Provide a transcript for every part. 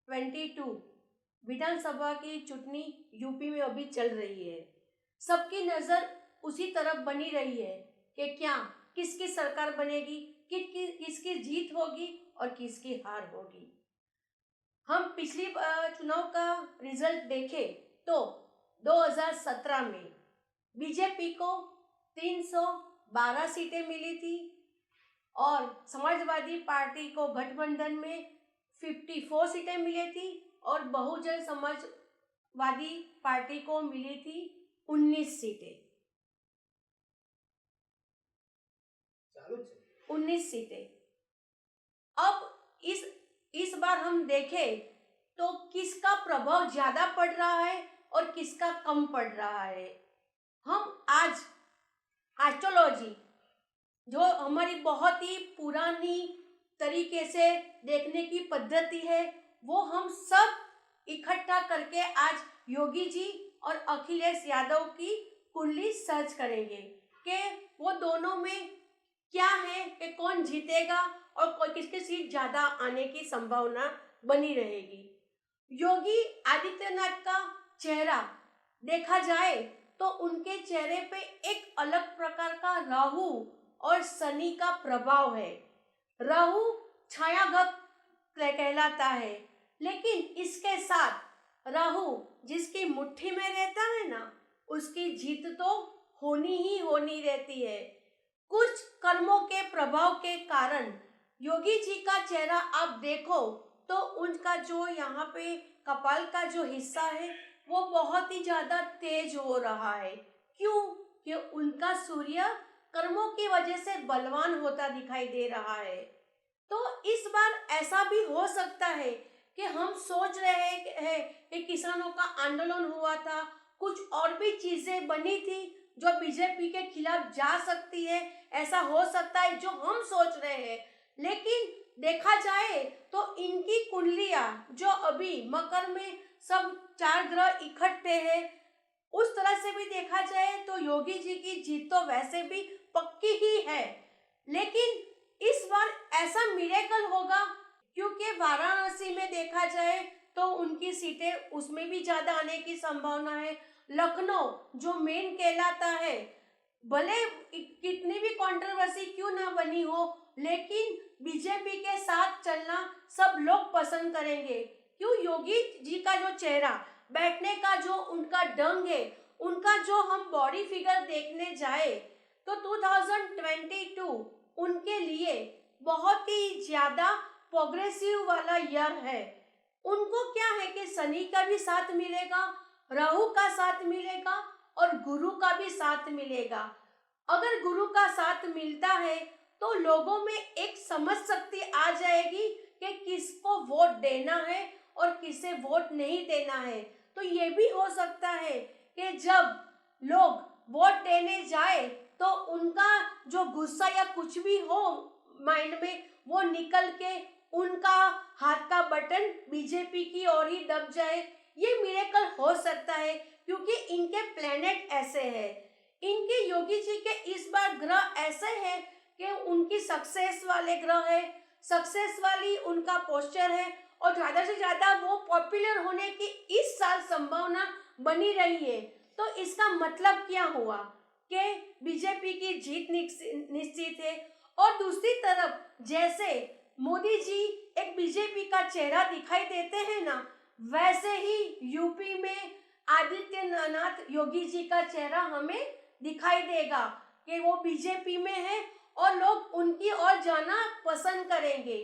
2022 विधानसभा की चुनाव यूपी में अभी चल रही है। सबकी नज़र उसी तरफ बनी रही है कि क्या किसकी सरकार बनेगी, किसकी जीत होगी और किसकी हार होगी। हम पिछली चुनाव का रिजल्ट देखें तो 2017 में बीजेपी को 312 सीटें मिली थी और समाजवादी पार्टी को गठबंधन में 54 सीटें मिली थी और बहुजन समाजवादी पार्टी को मिली थी 19 सीटें। 19 सीटें। अब इस बार हम देखें तो किसका प्रभाव ज्यादा पड़ रहा है और किसका कम पड़ रहा है। हम आज एस्ट्रोलॉजी जो हमारी बहुत ही पुरानी तरीके से देखने की पद्धति है वो हम सब इकट्ठा करके आज योगी जी और अखिलेश यादव की कुंडली सर्च करेंगे कि वो दोनों में क्या है कि कौन जीतेगा और किसकी सीट ज़्यादा आने की संभावना बनी रहेगी। योगी आदित्यनाथ का चेहरा देखा जाए तो उनके चेहरे पे एक अलग प्रकार का राहु और शनि का प्रभाव है। राहु छाया ग्रह कहलाता है, लेकिन इसके साथ राहु जिसकी मुट्ठी में रहता है ना, उसकी जीत तो होनी ही होनी रहती है। कुछ कर्मों के प्रभाव के कारण योगी जी का चेहरा आप देखो तो उनका जो यहाँ पे कपाल का जो हिस्सा है वो बहुत ही ज़्यादा तेज हो रहा है। क्यों? कि उनका सूर्य कर्मों की वजह से बलवान होता दिखाई दे रहा है। तो इस बार ऐसा भी हो सकता है कि हम सोच रहे हैं कि किसानों का आंदोलन हुआ था, कुछ और भी चीज़ें बनी थी जो बीजेपी के खिलाफ जा सकती है, ऐसा हो सकता है जो हम सोच रहे हैं। लेकिन देखा जाए तो इनकी कुंडलियाँ जो अभी मकर में सब 4 ग्रह इकट्ठे हैं, उस तरह से भी देखा जाए तो योगी जी की जीत तो वैसे भी पक्की ही है। लेकिन इस बार ऐसा मिरेकल होगा क्योंकि वाराणसी में देखा जाए तो उनकी सीटें उसमें भी ज़्यादा आने की संभावना है। लखनऊ जो मेन कहलाता है, भले कितनी भी कंट्रोवर्सी क्यों ना बनी हो, लेकिन बीजेपी के साथ चलना सब लोग पसंद करेंगे। क्यों? योगी जी का जो चेहरा, बैठने का जो उनका ढंग है, उनका जो हम बॉडी फिगर देखने जाए तो 2022 उनके लिए बहुत ही ज़्यादा प्रोग्रेसिव वाला ईयर है। उनको क्या है कि शनि का भी साथ मिलेगा, राहु का साथ मिलेगा और गुरु का भी साथ मिलेगा। अगर गुरु का साथ मिलता है तो लोगों में एक समझ शक्ति आ जाएगी कि किसको वोट देना है और किसे वोट नहीं देना है। तो ये भी हो सकता है कि जब लोग वोट देने जाए तो उनका जो गुस्सा या कुछ भी हो माइंड में वो निकल के उनका हाथ का बटन बीजेपी की ओर ही दब जाए। ये मिरेकल हो सकता है क्योंकि इनके प्लेनेट ऐसे हैं। इनके योगी जी के इस बार ग्रह ऐसे हैं कि उनकी सक्सेस वाले ग्रह है, सक्सेस वाली उनका पोस्चर है और ज़्यादा से ज़्यादा वो पॉपुलर होने की इस साल संभावना बनी रही है। तो इसका मतलब क्या हुआ कि बीजेपी की जीत निश्चित है। और दूसरी तरफ जैसे मोदी जी एक बीजेपी का चेहरा दिखाई देते हैं ना, वैसे ही यूपी में आदित्यनाथ योगी जी का चेहरा हमें दिखाई देगा कि वो बीजेपी में है और लोग उनकी ओर जाना पसंद करेंगे।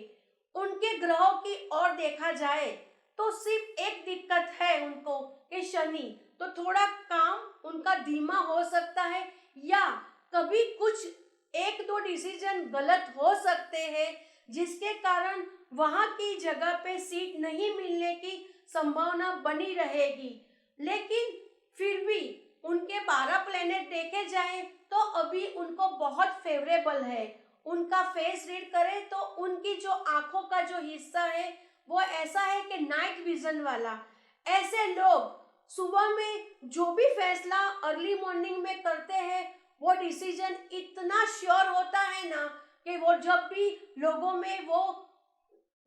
उनके ग्रहों की ओर देखा जाए तो सिर्फ एक दिक्कत है उनको कि शनि, तो थोड़ा काम उनका धीमा हो सकता है या कभी कुछ 1-2 डिसीजन गलत हो सकते हैं जिसके कारण वहाँ की जगह पे सीट नहीं मिलने की संभावना बनी रहेगी। लेकिन फिर भी उनके 12 प्लेनेट देखे जाए तो अभी उनको बहुत फेवरेबल है। उनका फेस रीड करें तो उनकी जो आंखों का जो हिस्सा है वो ऐसा है कि नाइट विजन वाला। ऐसे लोग सुबह में जो भी फैसला अर्ली मॉर्निंग में करते हैं वो डिसीजन इतना श्योर होता है ना कि वो जब भी लोगों में वो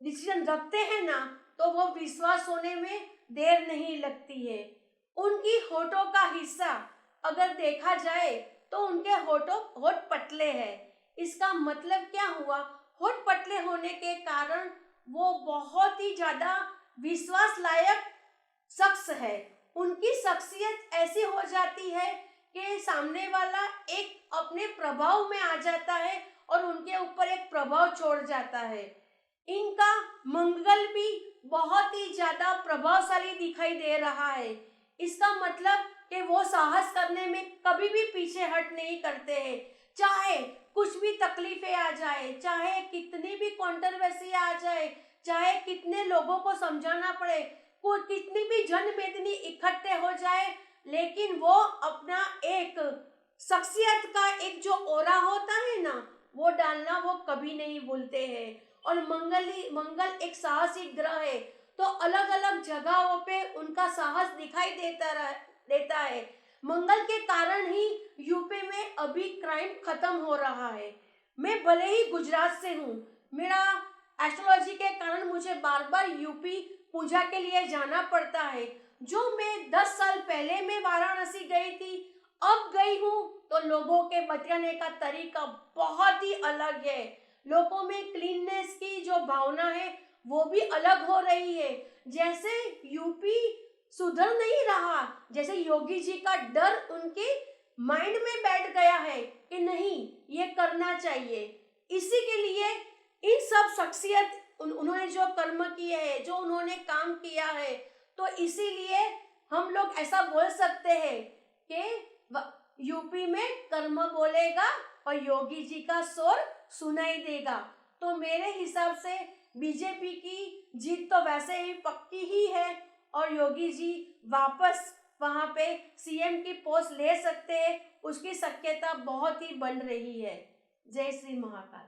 डिसीजन रखते हैं ना तो वो विश्वास होने में देर नहीं लगती है। उनकी होठों का हिस्सा अगर देखा जाए तो उनके होठ पतले हैं। इसका मतलब क्या हुआ? होठ पतले होने के कारण वो बहुत ही ज्यादा विश्वास लायक शख्स है। उनकी शख्सियत ऐसी हो जाती है कि सामने वाला एक अपने प्रभाव में आ जाता है और उनके ऊपर एक प्रभाव छोड़ जाता है। इनका मंगल भी बहुत ही ज्यादा प्रभावशाली दिखाई दे रहा है। इसका मतलब कि वो साहस करने में कभी भी पीछे हट नहीं करते हैं। चाहे कुछ भी तकलीफें आ जाए, चाहे कितनी भी कंट्रोवर्सी आ जाए, चाहे कितने लोगों को समझाना पड़े, को कितनी भी जनमेदनी इकट्ठे हो जाए, लेकिन वो अपना एक शख्सियत का एक जो ओरा होता है ना, वो डालना वो कभी नहीं भूलते हैं। और मंगल एक साहसी ग्रह है, तो अलग अलग जगहों पे उनका साहस दिखाई देता है। मंगल के कारण ही यूपी में अभी क्राइम खत्म हो रहा है। मैं भले ही गुजरात से हूँ, मेरा एस्ट्रोलॉजी के कारण मुझे बार बार यूपी पूजा के लिए जाना पड़ता है। जो मैं 10 साल पहले मैं वाराणसी गई थी, अब गई हूँ तो लोगों के बचाने का तरीका बहुत ही अलग है। लोगों में क्लीननेस की जो भावना है वो भी अलग हो रही है। जैसे यूपी सुधर नहीं रहा, जैसे योगी जी का डर उनके माइंड में बैठ गया है कि नहीं ये करना चाहिए। इसी के लिए इन सब शख्सियत उन्होंने जो कर्म किए हैं, जो उन्होंने काम किया है, तो इसीलिए हम लोग ऐसा बोल सकते हैं कि यूपी में कर्म बोलेगा और योगी जी का शोर सुनाई देगा। तो मेरे हिसाब से बीजेपी की जीत तो वैसे ही पक्की ही है और योगी जी वापस वहां पे सीएम की पोस्ट ले सकते हैं, उसकी शक्यता बहुत ही बन रही है। जय श्री महाकाल।